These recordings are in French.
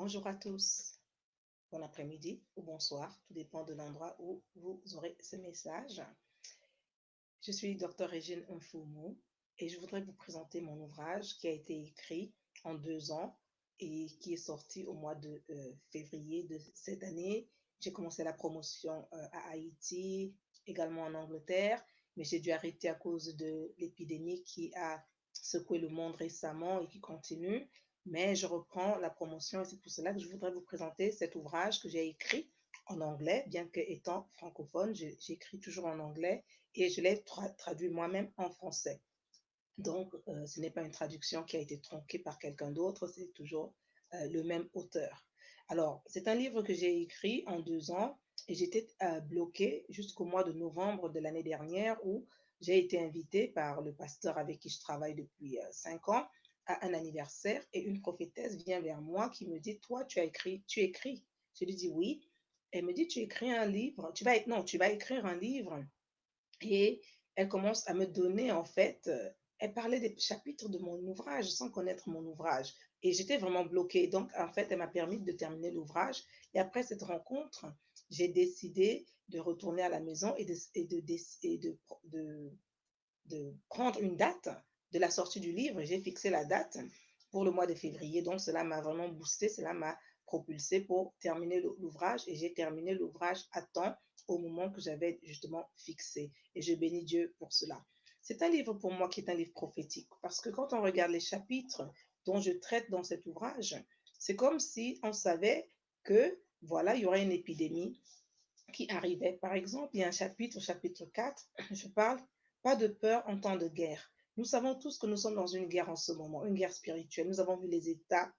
Bonjour à tous, bon après-midi ou bonsoir, tout dépend de l'endroit où vous aurez ce message. Je suis Dr Régine Mfumu et je voudrais vous présenter mon ouvrage qui a été écrit en 2 ans et qui est sorti au mois de février de cette année. J'ai commencé la promotion à Haïti, également en Angleterre, mais j'ai dû arrêter à cause de l'épidémie qui a secoué le monde récemment et qui continue. Mais je reprends la promotion et c'est pour cela que je voudrais vous présenter cet ouvrage que j'ai écrit en anglais, bien que étant francophone, j'écris toujours en anglais et je l'ai traduit moi-même en français. Donc, ce n'est pas une traduction qui a été tronquée par quelqu'un d'autre, c'est toujours le même auteur. Alors, c'est un livre que j'ai écrit en 2 ans et j'étais bloquée jusqu'au mois de novembre de l'année dernière où j'ai été invitée par le pasteur avec qui je travaille depuis 5 ans à un anniversaire et une prophétesse vient vers moi qui me dit, toi, tu écris. Je lui dis oui. Elle me dit, tu écris un livre, non, tu vas écrire un livre et elle commence à me donner, en fait, elle parlait des chapitres de mon ouvrage sans connaître mon ouvrage. Et j'étais vraiment bloquée. Donc, en fait, elle m'a permis de terminer l'ouvrage. Et après cette rencontre, j'ai décidé de retourner à la maison et de prendre une date de la sortie du livre. J'ai fixé la date pour le mois de février. Donc, cela m'a vraiment boosté, cela m'a propulsé pour terminer l'ouvrage et j'ai terminé l'ouvrage à temps au moment que j'avais justement fixé. Et je bénis Dieu pour cela. C'est un livre pour moi qui est un livre prophétique parce que quand on regarde les chapitres dont je traite dans cet ouvrage, c'est comme si on savait que voilà, il y aurait une épidémie qui arrivait. Par exemple, il y a un chapitre, au chapitre 4, je parle pas de peur en temps de guerre. Nous savons tous que nous sommes dans une guerre en ce moment, une guerre spirituelle. Nous avons vu les États,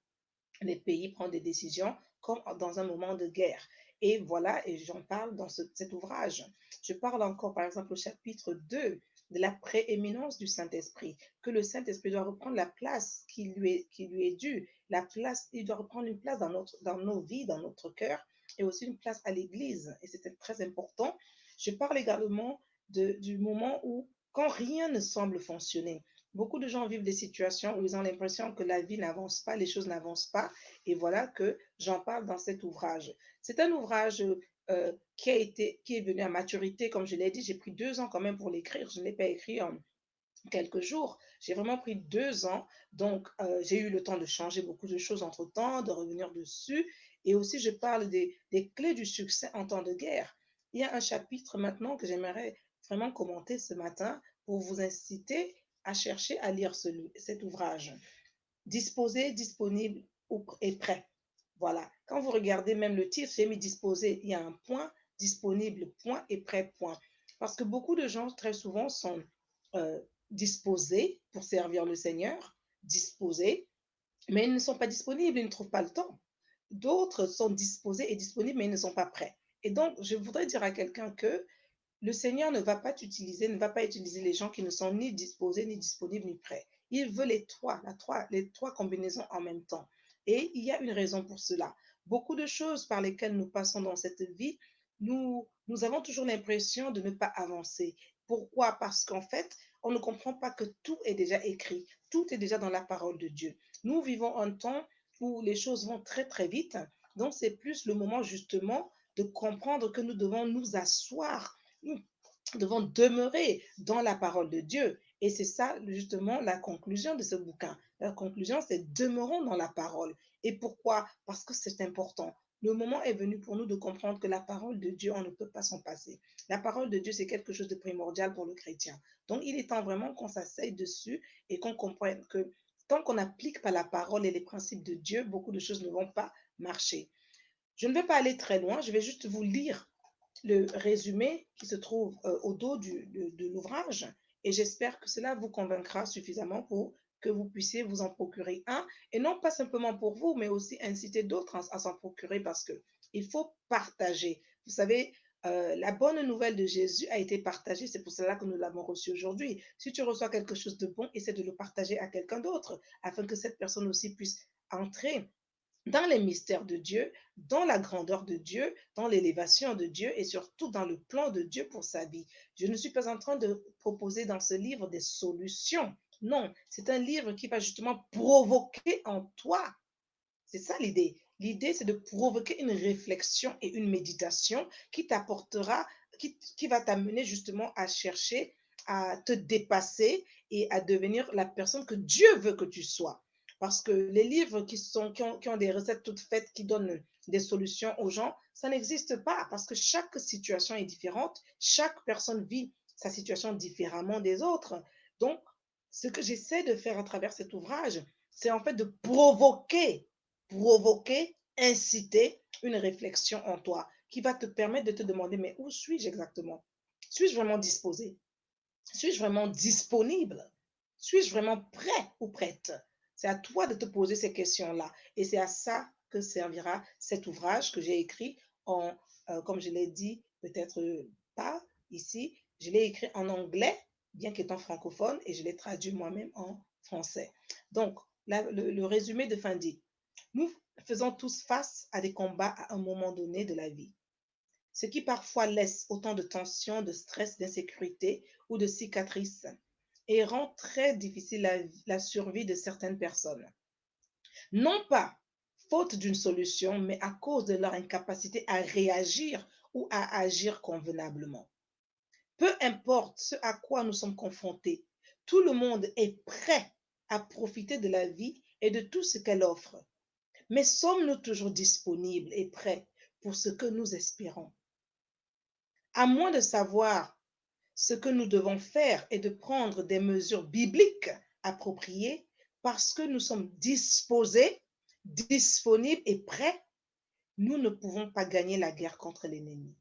les pays prendre des décisions comme dans un moment de guerre. Et voilà, et j'en parle dans cet ouvrage. Je parle encore, par exemple, au chapitre 2 de la prééminence du Saint-Esprit, que le Saint-Esprit doit reprendre la place qui lui est due, la place, il doit reprendre une place dans nos vies, dans notre cœur, et aussi une place à l'Église. Et c'était très important. Je parle également du moment où, quand rien ne semble fonctionner, beaucoup de gens vivent des situations où ils ont l'impression que la vie n'avance pas, les choses n'avancent pas. Et voilà que j'en parle dans cet ouvrage. C'est un ouvrage qui est venu à maturité, comme je l'ai dit. J'ai pris 2 ans quand même pour l'écrire. Je ne l'ai pas écrit en quelques jours. J'ai vraiment pris 2 ans. Donc, j'ai eu le temps de changer beaucoup de choses entre-temps, de revenir dessus. Et aussi, je parle des clés du succès en temps de guerre. Il y a un chapitre maintenant que j'aimerais vraiment commenter ce matin pour vous inciter à chercher à lire cet ouvrage. Disposé, disponible et prêt. Voilà. Quand vous regardez même le titre, j'ai mis disposé, il y a un point, disponible, point et prêt, point. Parce que beaucoup de gens, très souvent, sont euh, disposés pour servir le Seigneur, disposés, mais ils ne sont pas disponibles, ils ne trouvent pas le temps. D'autres sont disposés et disponibles, mais ils ne sont pas prêts. Et donc, je voudrais dire à quelqu'un que le Seigneur ne va pas utiliser les gens qui ne sont ni disposés, ni disponibles, ni prêts. Il veut les trois combinaisons en même temps. Et il y a une raison pour cela. Beaucoup de choses par lesquelles nous passons dans cette vie, nous avons toujours l'impression de ne pas avancer. Pourquoi? Parce qu'en fait, on ne comprend pas que tout est déjà écrit, tout est déjà dans la parole de Dieu. Nous vivons un temps où les choses vont très très vite, donc c'est plus le moment justement de comprendre que nous devons nous asseoir, nous devons demeurer dans la parole de Dieu. Et c'est ça, justement, la conclusion de ce bouquin. La conclusion, c'est demeurons dans la parole. Et pourquoi? Parce que c'est important. Le moment est venu pour nous de comprendre que la parole de Dieu, on ne peut pas s'en passer. La parole de Dieu, c'est quelque chose de primordial pour le chrétien. Donc, il est temps vraiment qu'on s'asseye dessus et qu'on comprenne que tant qu'on n'applique pas la parole et les principes de Dieu, beaucoup de choses ne vont pas marcher. Je ne vais pas aller très loin, je vais juste vous lire le résumé qui se trouve au dos de l'ouvrage et j'espère que cela vous convaincra suffisamment pour que vous puissiez vous en procurer un et non pas simplement pour vous, mais aussi inciter d'autres à s'en procurer parce que il faut partager. Vous savez, la bonne nouvelle de Jésus a été partagée, c'est pour cela que nous l'avons reçu aujourd'hui. Si tu reçois quelque chose de bon, essaie de le partager à quelqu'un d'autre afin que cette personne aussi puisse entrer dans les mystères de Dieu, dans la grandeur de Dieu, dans l'élévation de Dieu et surtout dans le plan de Dieu pour sa vie. Je ne suis pas en train de proposer dans ce livre des solutions. Non, c'est un livre qui va justement provoquer en toi. C'est ça l'idée. L'idée, c'est de provoquer une réflexion et une méditation qui t'apportera, qui va t'amener justement à chercher à te dépasser et à devenir la personne que Dieu veut que tu sois. Parce que les livres qui ont des recettes toutes faites, qui donnent des solutions aux gens, ça n'existe pas parce que chaque situation est différente, chaque personne vit sa situation différemment des autres. Donc, ce que j'essaie de faire à travers cet ouvrage, c'est en fait de provoquer, inciter une réflexion en toi qui va te permettre de te demander, mais où suis-je exactement? Suis-je vraiment disposé? Suis-je vraiment disponible? Suis-je vraiment prêt ou prête? C'est à toi de te poser ces questions-là. Et c'est à ça que servira cet ouvrage que j'ai écrit en, comme je l'ai dit, peut-être pas ici, je l'ai écrit en anglais, bien qu'étant francophone, et je l'ai traduit moi-même en français. Donc, le résumé de fin dit, nous faisons tous face à des combats à un moment donné de la vie, ce qui parfois laisse autant de tensions, de stress, d'insécurité ou de cicatrices et rend très difficile la survie de certaines personnes. Non pas faute d'une solution, mais à cause de leur incapacité à réagir ou à agir convenablement. Peu importe ce à quoi nous sommes confrontés, tout le monde est prêt à profiter de la vie et de tout ce qu'elle offre. Mais sommes-nous toujours disponibles et prêts pour ce que nous espérons? À moins de savoir ce que nous devons faire et de prendre des mesures bibliques appropriées parce que nous sommes disposés, disponibles et prêts, nous ne pouvons pas gagner la guerre contre l'ennemi.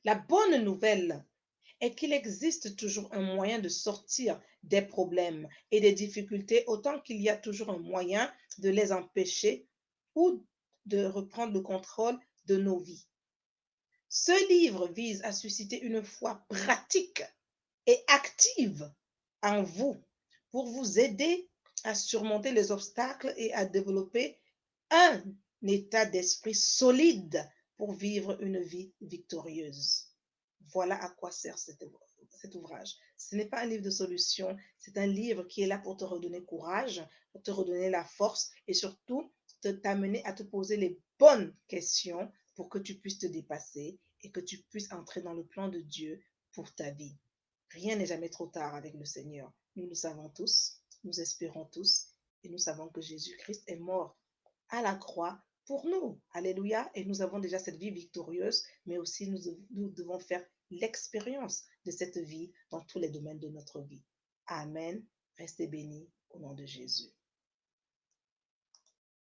La bonne nouvelle est qu'il existe toujours un moyen de sortir des problèmes et des difficultés autant qu'il y a toujours un moyen de les empêcher ou de reprendre le contrôle de nos vies. Ce livre vise à susciter une foi pratique et active en vous pour vous aider à surmonter les obstacles et à développer un état d'esprit solide pour vivre une vie victorieuse. Voilà à quoi sert cet ouvrage. Ce n'est pas un livre de solution, c'est un livre qui est là pour te redonner courage, pour te redonner la force et surtout t'amener à te poser les bonnes questions pour que tu puisses te dépasser et que tu puisses entrer dans le plan de Dieu pour ta vie. Rien n'est jamais trop tard avec le Seigneur. Nous le savons tous, nous espérons tous et nous savons que Jésus-Christ est mort à la croix pour nous. Alléluia. Et nous avons déjà cette vie victorieuse, mais aussi nous devons faire l'expérience de cette vie dans tous les domaines de notre vie. Amen. Restez bénis au nom de Jésus.